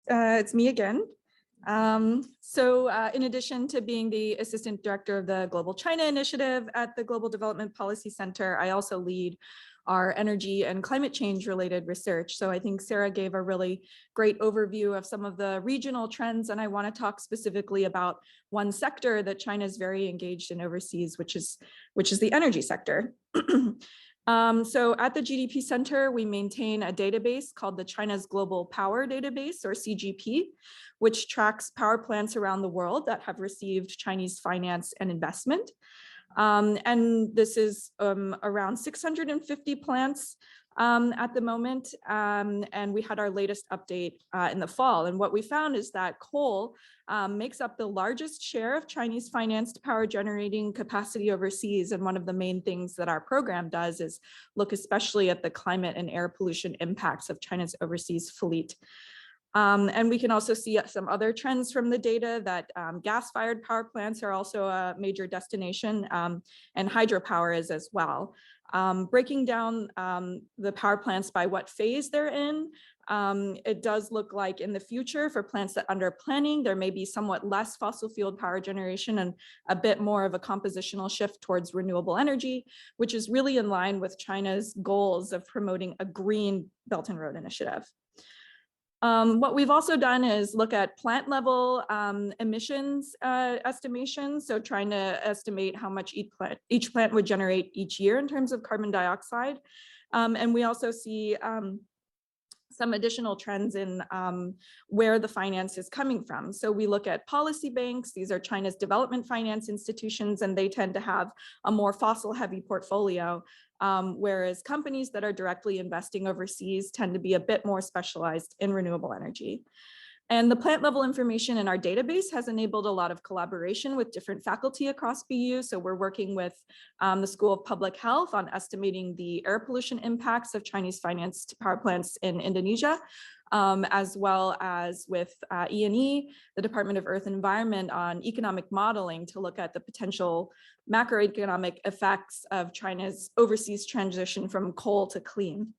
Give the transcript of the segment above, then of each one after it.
It's me again. In addition to being the Assistant Director of the Global China Initiative at the Global Development Policy Center, I also lead our energy and climate change related research. So I think Sarah gave a really great overview of some of the regional trends, and I want to talk specifically about one sector that China is very engaged in overseas, which is the energy sector. So at the GDP Center, we maintain a database called the China's Global Power Database, or CGP, which tracks power plants around the world that have received Chinese finance and investment. And this is around 650 plants at the moment. And we had our latest update in the fall. And what we found is that coal makes up the largest share of Chinese financed power generating capacity overseas. And one of the main things that our program does is look especially at the climate and air pollution impacts of China's overseas fleet. And we can also see some other trends from the data that gas-fired power plants are also a major destination, and hydropower is as well. Breaking down the power plants by what phase they're in, it does look like in the future for plants that under planning, there may be somewhat less fossil fueled power generation and a bit more of a compositional shift towards renewable energy, which is really in line with China's goals of promoting a green Belt and Road Initiative. What we've also done is look at plant level emissions estimations. So trying to estimate how much each plant would generate each year in terms of carbon dioxide. And we also see some additional trends in where the finance is coming from. So we look at policy banks. These are China's development finance institutions, and they tend to have a more fossil heavy portfolio, whereas companies that are directly investing overseas tend to be a bit more specialized in renewable energy. And the plant level information in our database has enabled a lot of collaboration with different faculty across BU. So we're working with the School of Public Health on estimating the air pollution impacts of Chinese financed power plants in Indonesia, as well as with E&E, the Department of Earth and Environment, on economic modeling to look at the potential macroeconomic effects of China's overseas transition from coal to clean.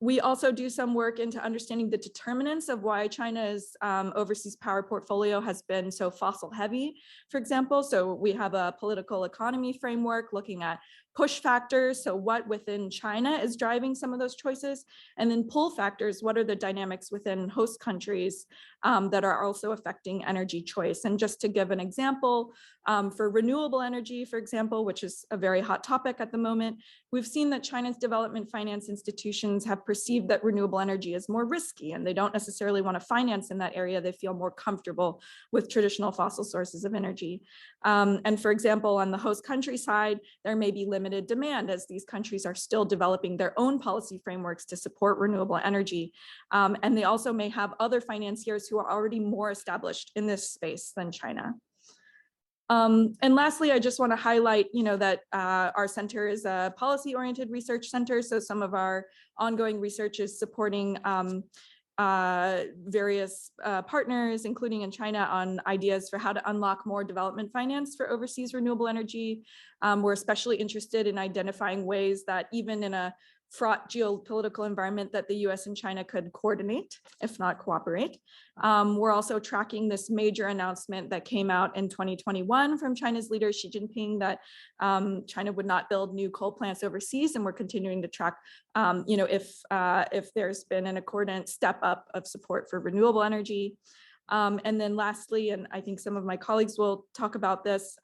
We also do some work into understanding the determinants of why China's overseas power portfolio has been so fossil heavy, for example. So we have a political economy framework looking at push factors, so what within China is driving some of those choices, and then pull factors, what are the dynamics within host countries that are also affecting energy choice. And just to give an example, for renewable energy, for example, which is a very hot topic at the moment, we've seen that China's development finance institutions have perceived that renewable energy is more risky, and they don't necessarily want to finance in that area. They feel more comfortable with traditional fossil sources of energy. And for example, on the host country side, there may be limited demand as these countries are still developing their own policy frameworks to support renewable energy. And they also may have other financiers who are already more established in this space than China. And lastly, I just want to highlight, that our center is a policy-oriented research center. So some of our ongoing research is supporting various partners, including in China, on ideas for how to unlock more development finance for overseas renewable energy. We're especially interested in identifying ways that even in a fraught geopolitical environment that the US and China could coordinate, if not cooperate. We're also tracking this major announcement that came out in 2021 from China's leader Xi Jinping that China would not build new coal plants overseas, and we're continuing to track if there's been an accordant step up of support for renewable energy. And then lastly, and I think some of my colleagues will talk about this,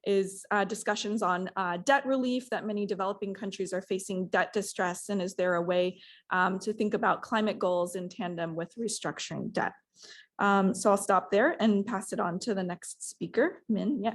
is discussions on debt relief, that many developing countries are facing debt distress, and is there a way to think about climate goals in tandem with restructuring debt? So I'll stop there and pass it on to the next speaker, Min. Yeah.